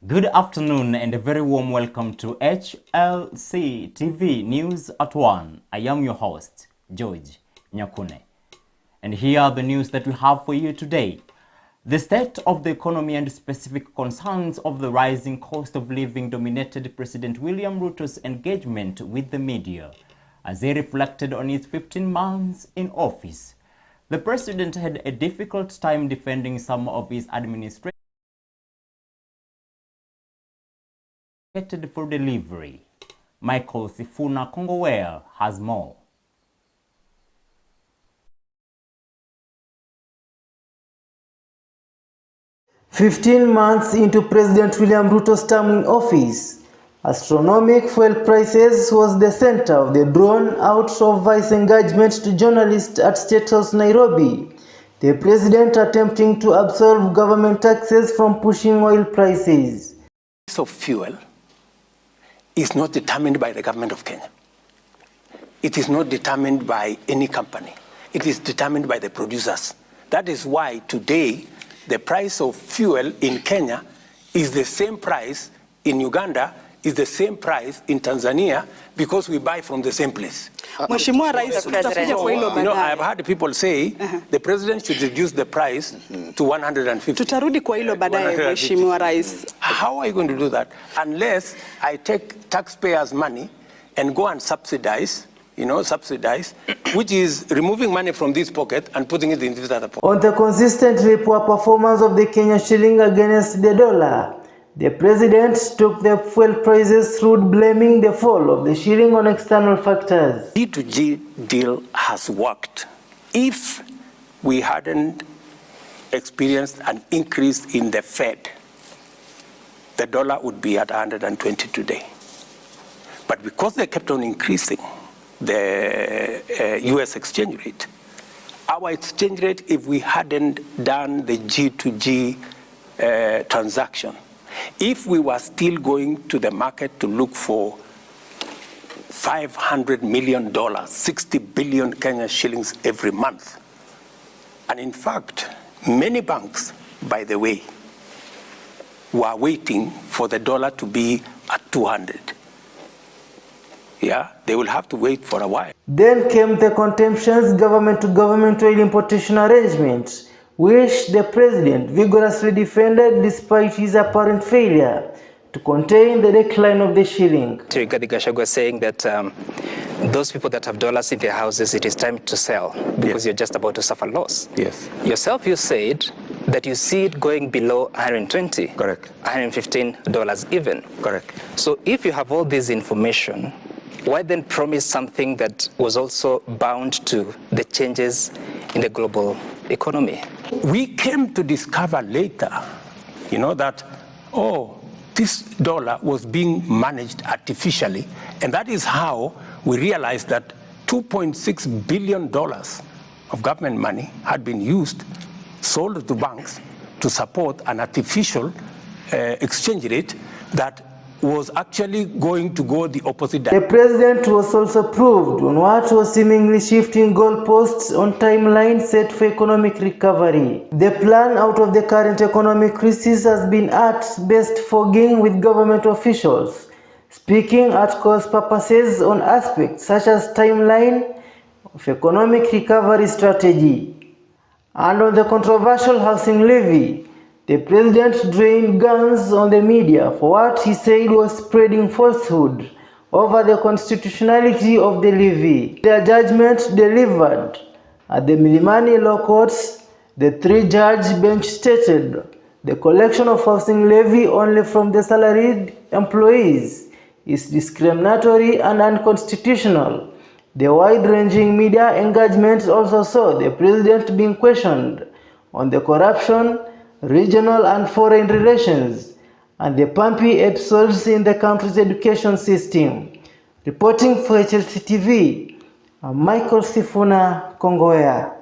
Good afternoon and a very warm welcome to HLC TV News at 1. I am your host, George Nyakune. And here are the news that we have for you today. The state of the economy and specific concerns of the rising cost of living dominated President William Ruto's engagement with the media as he reflected on his 15 months in office. The president had a difficult time defending some of his administration for delivery. Michael Sifuna Kongowea has more. "15 months into President William Ruto's term in office, astronomical fuel prices was the center of the drawn-out of vice engagement to journalists at State House, Nairobi, the president attempting to absolve government taxes from pushing oil prices. The price of fuel is not determined by the government of Kenya. It is not determined by any company. It is determined by the producers. That is why today the price of fuel in Kenya is the same price in Uganda, is the same price in Tanzania, because we buy from the same place. Mheshimiwa Rais, tutakuja kwa hilo baadaye. I've heard people say the president should reduce the price to 150. Tutarudi kwa hilo baadaye, Mheshimiwa Rais. How are you going to do that unless I take taxpayers' money and go and subsidize, which is removing money from this pocket and putting it in this other pocket? On the consistently poor performance of the Kenya shilling against the dollar, the president took the fuel prices through blaming the fall of the shilling on external factors. G2G deal has worked. If we hadn't experienced an increase in the Fed, the dollar would be at 120 today. But because they kept on increasing the US exchange rate, our exchange rate, if we hadn't done the G2G transaction, if we were still going to the market to look for $500 million, 60 billion Kenya shillings every month, and in fact, many banks, by the way, were waiting for the dollar to be at 200. Yeah, they will have to wait for a while. Then came the contemptuous government-to-government oil importation arrangement, which the president vigorously defended despite his apparent failure to contain the decline of the shilling. Rigathi Gachagua saying that those people that have dollars in their houses, it is time to sell because you're just about to suffer loss. Yes. Yourself, you said that you see it going below 120. Correct. $115 even. Correct. So if you have all this information, why then promise something that was also bound to the changes in the global economy? We came to discover later, that, this dollar was being managed artificially. And that is how we realized that $2.6 billion of government money had been used, sold to banks to support an artificial exchange rate that was actually going to go the opposite direction. The president was also proved on what was seemingly shifting goalposts on timeline set for economic recovery. The plan out of the current economic crisis has been at best fogging with government officials, speaking at cross purposes on aspects such as timeline of economic recovery strategy. And on the controversial housing levy, the president drained guns on the media for what he said was spreading falsehood over the constitutionality of the levy. Their judgment delivered at the Milimani Law Courts, the three-judge bench stated the collection of housing levy only from the salaried employees is discriminatory and unconstitutional. The wide-ranging media engagement also saw the president being questioned on the corruption, regional and foreign relations, and the pumpy episodes in the country's education system. Reporting for HLC TV, I'm Michael Sifuna Kongowea.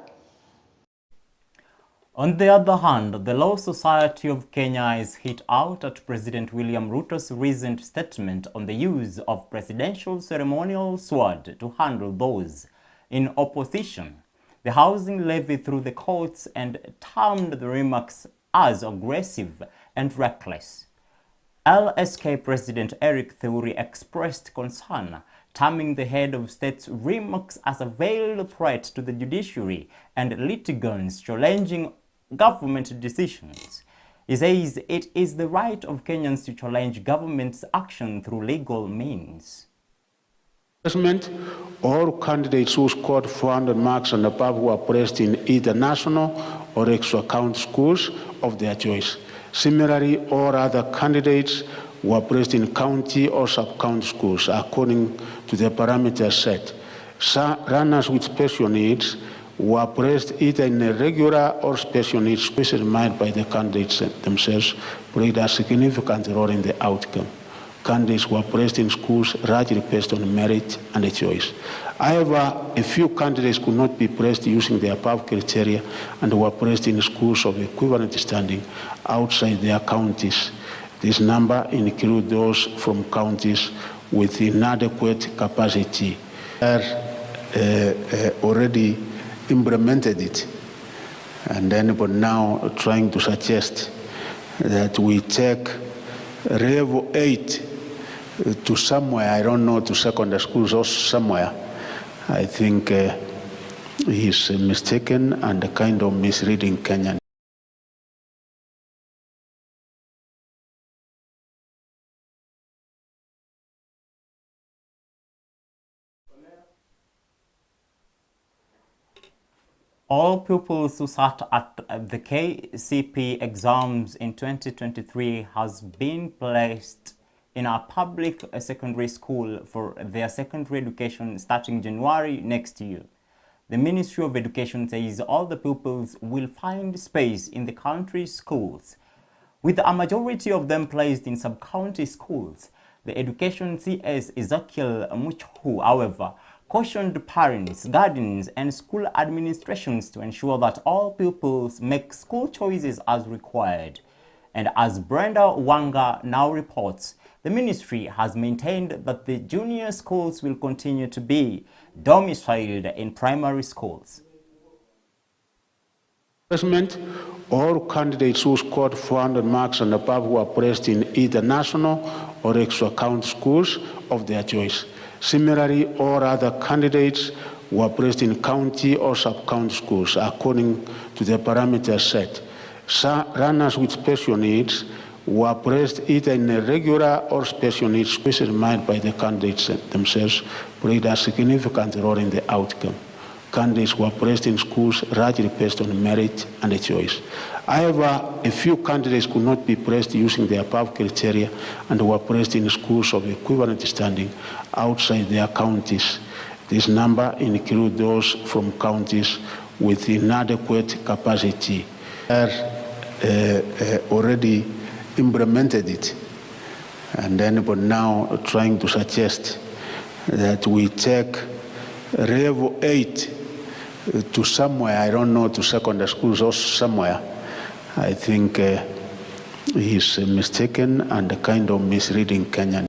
On the other hand, the Law Society of Kenya is hit out at President William Ruto's recent statement on the use of presidential ceremonial sword to handle those in opposition. The housing levy through the courts and termed the remarks as aggressive and reckless. LSK President Eric Theuri expressed concern, terming the head of state's remarks as a veiled threat to the judiciary and litigants challenging government decisions. He says it is the right of Kenyans to challenge government's action through legal means. All candidates who scored 400 marks and above were placed in either national or extra county schools of their choice. Similarly, all other candidates were placed in county or sub-county schools according to the parameters set. Runners with special needs were placed either in a regular or special needs schools made by the candidates themselves played a significant role in the outcome. Candidates were placed in schools largely based on merit and a choice. However, a few candidates could not be placed using the above criteria and were placed in schools of equivalent standing outside their counties. This number includes those from counties with inadequate capacity. Already implemented it, and then but now trying to suggest that we take level 8 to somewhere, I don't know, to secondary schools or somewhere. I think he's mistaken and kind of misreading Kenyan. All pupils who sat at the KCP exams in 2023 has been placed in a public secondary school for their secondary education starting January next year. The Ministry of Education says all the pupils will find space in the country's schools, with a majority of them placed in sub-county schools. The Education CS Ezekiel Muchhu, however, cautioned parents, guardians, and school administrations to ensure that all pupils make school choices as required. And as Brenda Wanga now reports, the ministry has maintained that the junior schools will continue to be domiciled in primary schools. All candidates who scored 400 marks and above were placed in either national or extra county schools of their choice. Similarly, all other candidates were placed in county or sub-county schools according to the parameters set. Runners with special needs were placed either in a regular or special needs schools made by the candidates themselves played a significant role in the outcome. Candidates were placed in schools largely based on merit and a choice. However, a few candidates could not be placed using the above criteria and were placed in schools of equivalent standing outside their counties. This number includes those from counties with inadequate capacity. Already implemented it, and then but now trying to suggest that we take level 8 to somewhere, I don't know, to secondary schools or somewhere. I think he's mistaken and kind of misreading Kenyan.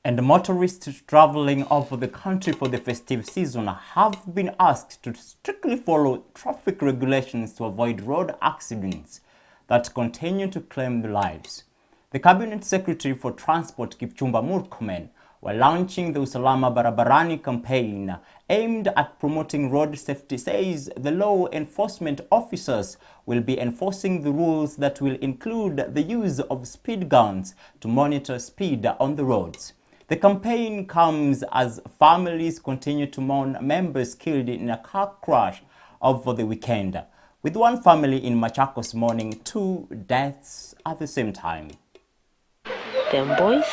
And motorists traveling over the country for the festive season have been asked to strictly follow traffic regulations to avoid road accidents that continue to claim lives. The Cabinet Secretary for Transport, Kipchumba Murkomen, were launching the Usalama Barabarani campaign aimed at promoting road safety, says the law enforcement officers will be enforcing the rules that will include the use of speed guns to monitor speed on the roads. The campaign comes as families continue to mourn members killed in a car crash over the weekend, with one family in Machakos mourning 2 deaths at the same time. Them boys,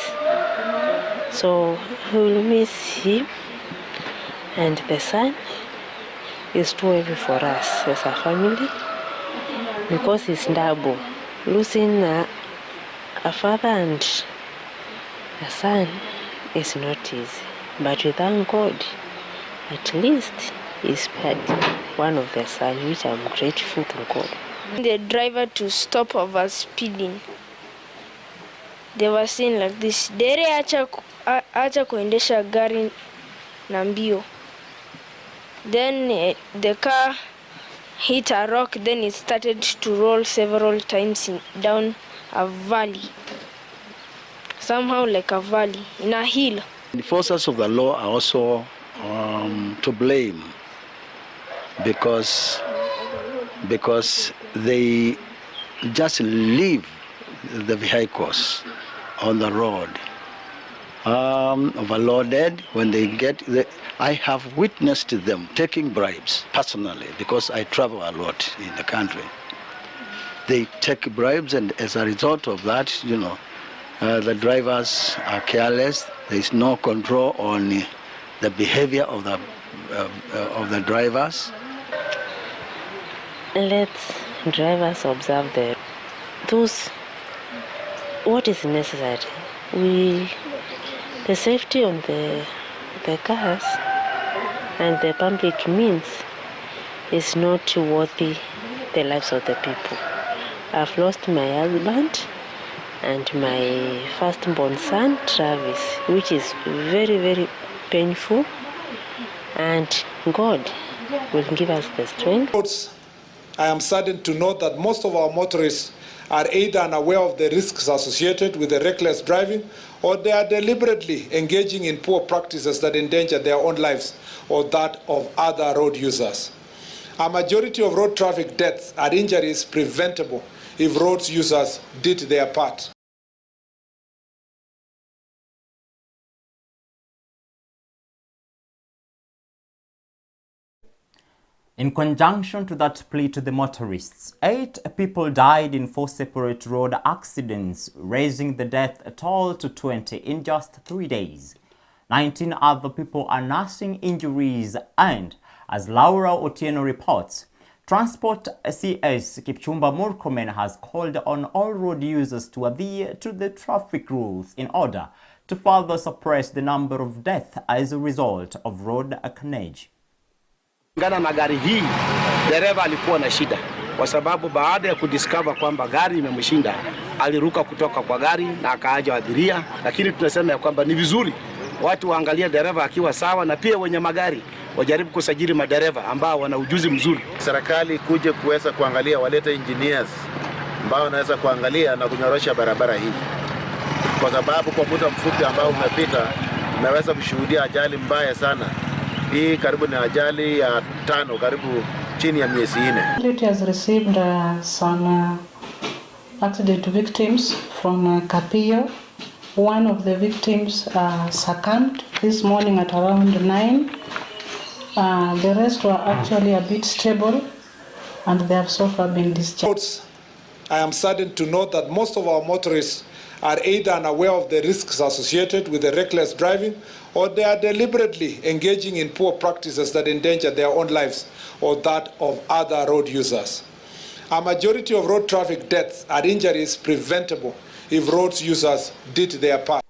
so we'll miss him, and the son is too heavy for us as a family because it's double. Losing a father and a son is not easy, but we thank God at least he spared one of the son, which I'm grateful to God. The driver to stop over speeding. They were saying like this, dere acha kuendesha gari na mbio. Then the car hit a rock, then it started to roll several times down a valley. Somehow like a valley, in a hill. The enforcers of the law are also to blame because they just leave the vehicles on the road overloaded. When they get I have witnessed them taking bribes personally because I travel a lot in the country. They take bribes, and as a result of that, the drivers are careless. There is no control on the behavior of the drivers. Let drivers observe what is necessary. The safety of the cars and the public means is not worthy the lives of the people. I've lost my husband and my firstborn son, Travis, which is very, very painful, and God will give us the strength. I am saddened to note that most of our motorists are either unaware of the risks associated with the reckless driving, or they are deliberately engaging in poor practices that endanger their own lives or that of other road users. A majority of road traffic deaths and injuries preventable if road users did their part. In conjunction to that plea to the motorists, 8 people died in 4 separate road accidents, raising the death toll to 20 in just 3 days. 19 other people are nursing injuries, and, as Laura Otieno reports, Transport CS Kipchumba Murkomen has called on all road users to adhere to the traffic rules in order to further suppress the number of deaths as a result of road carnage. Ngana na gari hii, dereva alikuwa na shida kwa sababu baada ya kudiscover kwamba gari imemshinda, aliruka kutoka kwa gari na akaaja abiria. Lakini tunasema ya kwamba ni vizuri watu waangalie dereva akiwa sawa, na pia wenye magari wajaribu kusajili madereva ambao wana ujuzi mzuri. Serikali kuje kuweza kuangalia, walete engineers ambao wanaweza kuangalia na kunyorosha barabara hii, kwa sababu kwa muda mfupi ambao umepita tumeweza kushuhudia ajali mbaya sana. Hii karibu ni ajali ya 5 karibu chini ya miezi 4. It has received some accident victims from Kapio. One of the victims succumbed this morning at around 9. The rest were actually a bit stable, and they have so far been discharged. I am saddened to note that most of our motorists are either unaware of the risks associated with the reckless driving, or they are deliberately engaging in poor practices that endanger their own lives or that of other road users. A majority of road traffic deaths and injuries preventable if road users did their part.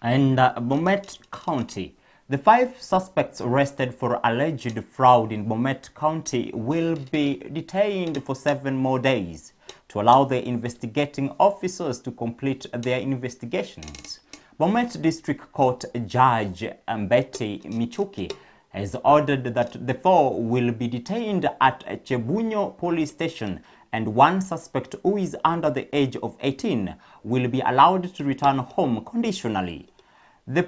In Bomet County, the 5 suspects arrested for alleged fraud in Bomet County will be detained for 7 more days to allow the investigating officers to complete their investigations. Bomet District Court Judge Mbeti Michuki has ordered that the 4 will be detained at Chebunyo Police Station, and 1 suspect who is under the age of 18 will be allowed to return home conditionally. The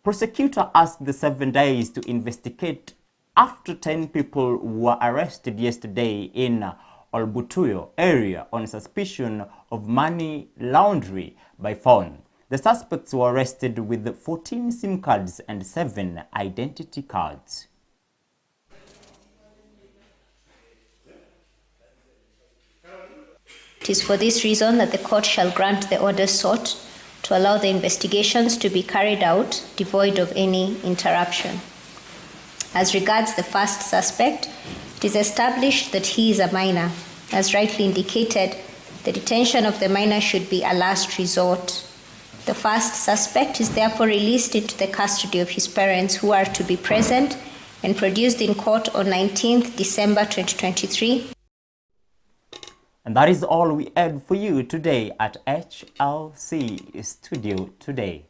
prosecutor asked the 7 days to investigate after 10 people were arrested yesterday in Olbutuyo area on suspicion of money laundering by phone. The suspects were arrested with 14 SIM cards and 7 identity cards. It is for this reason that the court shall grant the order sought to allow the investigations to be carried out devoid of any interruption. As regards the first suspect, it is established that he is a minor. As rightly indicated, the detention of the minor should be a last resort. The first suspect is therefore released into the custody of his parents, who are to be present and produced in court on 19th December 2023. And that is all we had for you today at HLC Studio Today.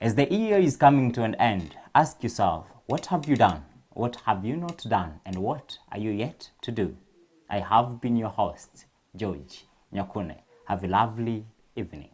As the year is coming to an end, ask yourself, what have you done? What have you not done and what are you yet to do? I have been your host, George Nyakune. Have a lovely evening.